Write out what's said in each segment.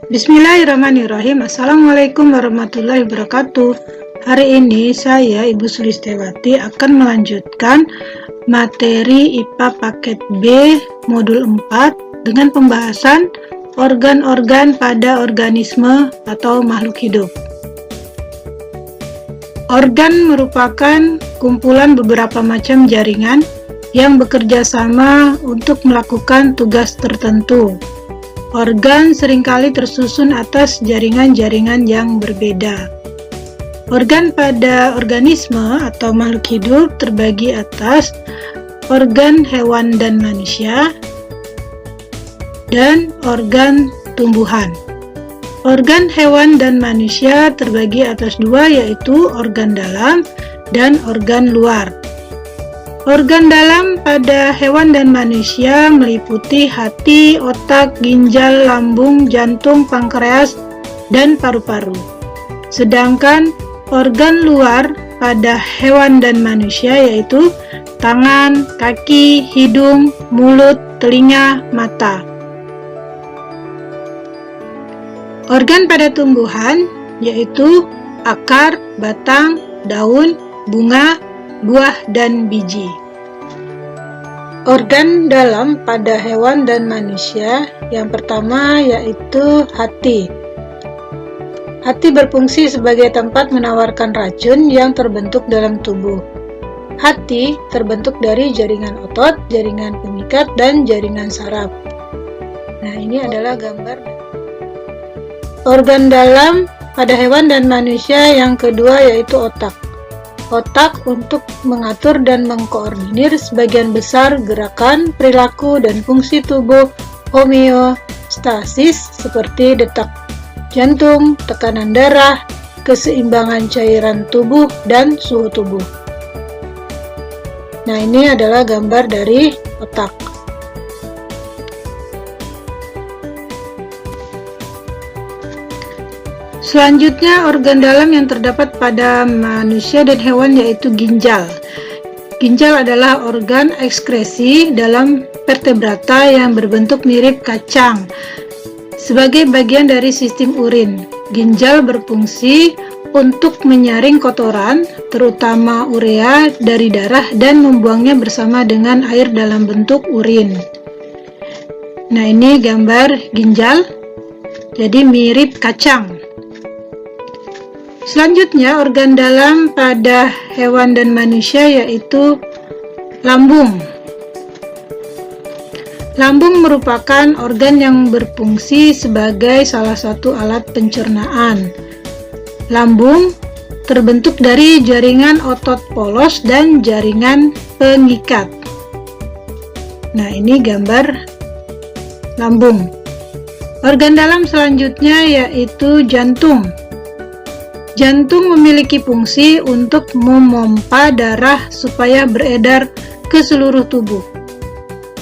Bismillahirrahmanirrahim. Assalamualaikum warahmatullahi wabarakatuh. Hari ini saya, Ibu Sulistewati, akan melanjutkan materi IPA paket B modul 4 dengan pembahasan organ-organ pada organisme atau makhluk hidup. Organ merupakan kumpulan beberapa macam jaringan yang bekerja sama untuk melakukan tugas tertentu. Organ seringkali tersusun atas jaringan-jaringan yang berbeda. Organ pada organisme atau makhluk hidup terbagi atas organ hewan dan manusia dan organ tumbuhan. Organ hewan dan manusia terbagi atas dua, yaitu organ dalam dan organ luar. Organ dalam pada hewan dan manusia meliputi hati, otak, ginjal, lambung, jantung, pankreas, dan paru-paru. Sedangkan organ luar pada hewan dan manusia yaitu tangan, kaki, hidung, mulut, telinga, mata. Organ pada tumbuhan yaitu akar, batang, daun, bunga, buah, dan biji. Organ dalam pada hewan dan manusia yang pertama yaitu hati. Hati berfungsi sebagai tempat menawarkan racun yang terbentuk dalam tubuh. Hati terbentuk dari jaringan otot, jaringan pengikat, dan jaringan saraf. Nah, ini adalah gambar organ dalam pada hewan dan manusia yang kedua yaitu otak. Otak untuk mengatur dan mengkoordinir sebagian besar gerakan, perilaku, dan fungsi tubuh homeostasis seperti detak jantung, tekanan darah, keseimbangan cairan tubuh, dan suhu tubuh. Nah, ini adalah gambar dari otak. Selanjutnya, organ dalam yang terdapat pada manusia dan hewan yaitu ginjal. Ginjal adalah organ ekskresi dalam vertebrata yang berbentuk mirip kacang. Sebagai bagian dari sistem urin, ginjal berfungsi untuk menyaring kotoran, terutama urea, dari darah dan membuangnya bersama dengan air dalam bentuk urin. Nah, ini gambar ginjal, jadi mirip kacang. Selanjutnya, organ dalam pada hewan dan manusia yaitu lambung. Lambung merupakan organ yang berfungsi sebagai salah satu alat pencernaan. Lambung terbentuk dari jaringan otot polos dan jaringan pengikat. Nah, ini gambar lambung. Organ dalam selanjutnya yaitu jantung. Jantung memiliki fungsi untuk memompa darah supaya beredar ke seluruh tubuh.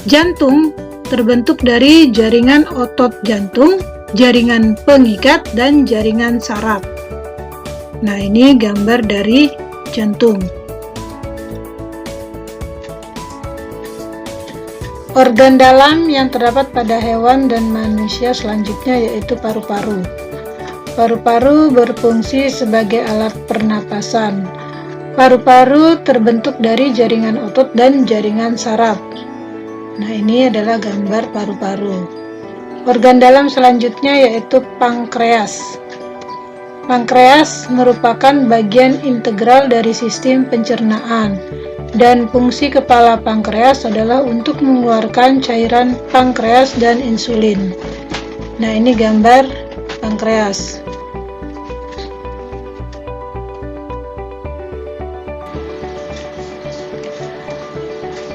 Jantung terbentuk dari jaringan otot jantung, jaringan pengikat, dan jaringan saraf. Nah, ini gambar dari jantung. Organ dalam yang terdapat pada hewan dan manusia selanjutnya yaitu paru-paru. Paru-paru berfungsi sebagai alat pernapasan. Paru-paru terbentuk dari jaringan otot dan jaringan saraf. Nah, ini adalah gambar paru-paru. Organ dalam selanjutnya yaitu pankreas. Pankreas merupakan bagian integral dari sistem pencernaan, dan fungsi kepala pankreas adalah untuk mengeluarkan cairan pankreas dan insulin. Nah, ini gambar pankreas.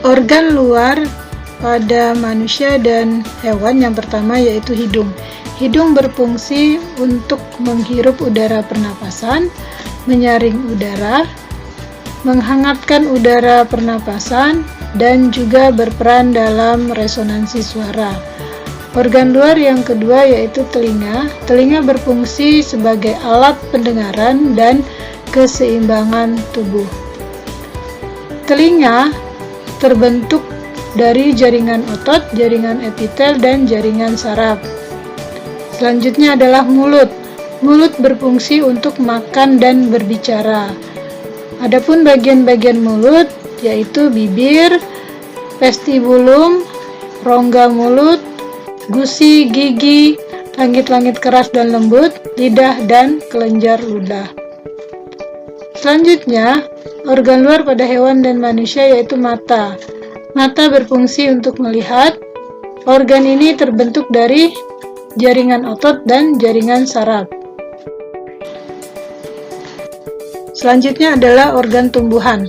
Organ luar pada manusia dan hewan yang pertama yaitu hidung. Hidung berfungsi untuk menghirup udara pernapasan, menyaring udara, menghangatkan udara pernapasan, dan juga berperan dalam resonansi suara. Organ luar yang kedua yaitu telinga. Telinga berfungsi sebagai alat pendengaran dan keseimbangan tubuh. Telinga terbentuk dari jaringan otot, jaringan epitel, dan jaringan saraf. Selanjutnya adalah mulut. Mulut berfungsi untuk makan dan berbicara. Adapun bagian-bagian mulut yaitu bibir, vestibulum, rongga mulut, gusi, gigi, langit-langit keras dan lembut, lidah, dan kelenjar ludah. Selanjutnya, organ luar pada hewan dan manusia yaitu mata. Mata berfungsi untuk melihat. Organ ini terbentuk dari jaringan otot dan jaringan saraf. Selanjutnya adalah organ tumbuhan.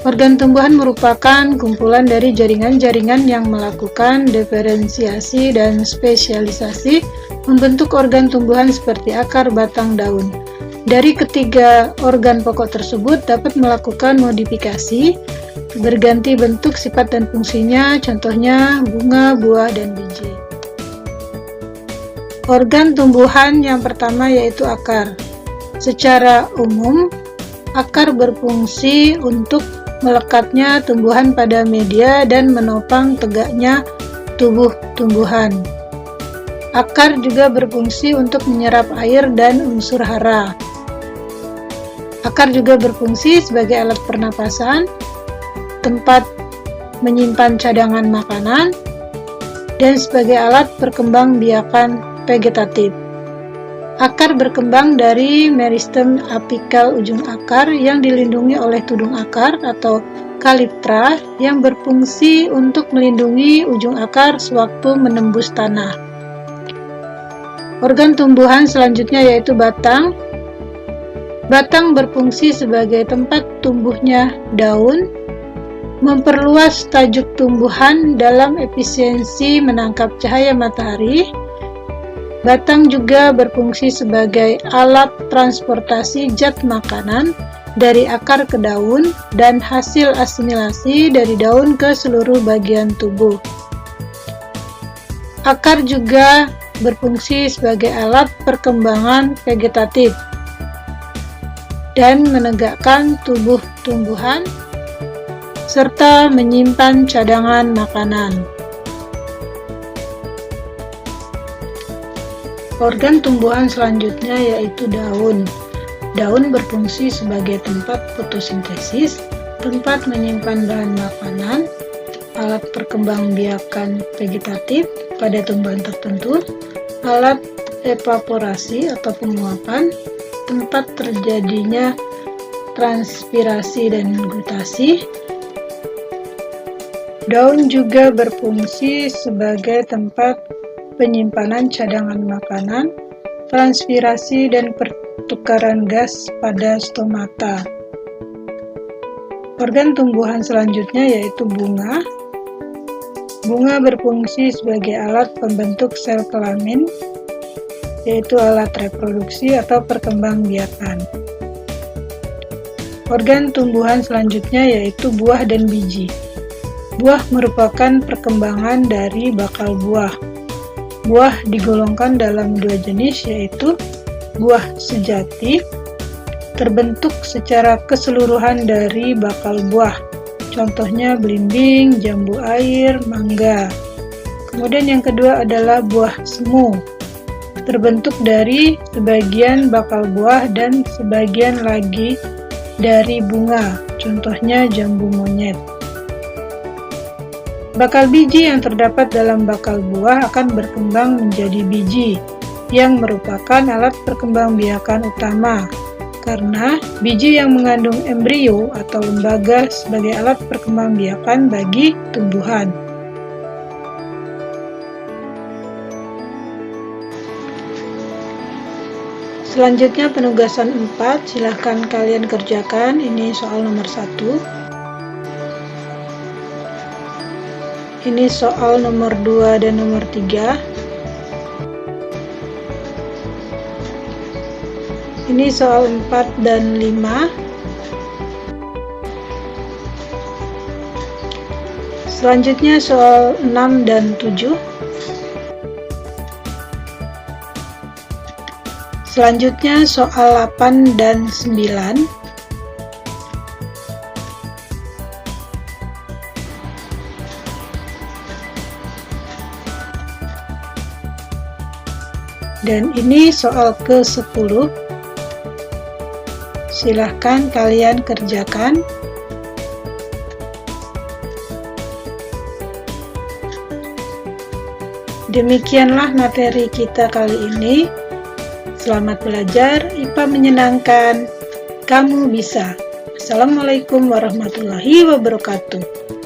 Organ tumbuhan merupakan kumpulan dari jaringan-jaringan yang melakukan diferensiasi dan spesialisasi membentuk organ tumbuhan seperti akar, batang, daun. Dari ketiga organ pokok tersebut dapat melakukan modifikasi, berganti bentuk, sifat, dan fungsinya, contohnya bunga, buah, dan biji. Organ tumbuhan yang pertama yaitu akar. Secara umum, akar berfungsi untuk melekatnya tumbuhan pada media dan menopang tegaknya tubuh tumbuhan. Akar juga berfungsi untuk menyerap air dan unsur hara. Akar juga berfungsi sebagai alat pernapasan, tempat menyimpan cadangan makanan, dan sebagai alat perkembangbiakan vegetatif. Akar berkembang dari meristem apikal ujung akar yang dilindungi oleh tudung akar atau kaliptra yang berfungsi untuk melindungi ujung akar sewaktu menembus tanah. Organ tumbuhan selanjutnya yaitu batang. Batang berfungsi sebagai tempat tumbuhnya daun, memperluas tajuk tumbuhan dalam efisiensi menangkap cahaya matahari. Batang juga berfungsi sebagai alat transportasi zat makanan dari akar ke daun dan hasil asimilasi dari daun ke seluruh bagian tubuh. Akar juga berfungsi sebagai alat perkembangan vegetatif dan menegakkan tubuh tumbuhan serta menyimpan cadangan makanan. Organ tumbuhan selanjutnya yaitu daun. Daun berfungsi sebagai tempat fotosintesis, tempat menyimpan bahan makanan, alat perkembangbiakan vegetatif pada tumbuhan tertentu, alat evaporasi atau penguapan, tempat terjadinya transpirasi dan gutasi. Daun juga berfungsi sebagai tempat penyimpanan cadangan makanan, transpirasi, dan pertukaran gas pada stomata. Organ tumbuhan selanjutnya yaitu bunga. Bunga berfungsi sebagai alat pembentuk sel kelamin, yaitu alat reproduksi atau perkembangbiakan. Organ tumbuhan selanjutnya yaitu buah dan biji. Buah merupakan perkembangan dari bakal buah. Buah digolongkan dalam dua jenis yaitu buah sejati, terbentuk secara keseluruhan dari bakal buah, contohnya belimbing, jambu air, mangga. Kemudian yang kedua adalah buah semu, terbentuk dari sebagian bakal buah dan sebagian lagi dari bunga, contohnya jambu monyet. Bakal biji yang terdapat dalam bakal buah akan berkembang menjadi biji, yang merupakan alat perkembangbiakan utama, karena biji yang mengandung embrio atau lembaga sebagai alat perkembangbiakan bagi tumbuhan. Selanjutnya penugasan 4, silahkan kalian kerjakan. Ini soal nomor 1. Ini soal nomor 2 dan nomor 3. Ini soal 4 dan 5. Selanjutnya soal 6 dan 7. Selanjutnya soal 8 dan 9. Dan ini soal ke-10. Silahkan kalian kerjakan. Demikianlah materi kita kali ini. Selamat belajar, IPA menyenangkan. Kamu bisa. Assalamualaikum warahmatullahi wabarakatuh.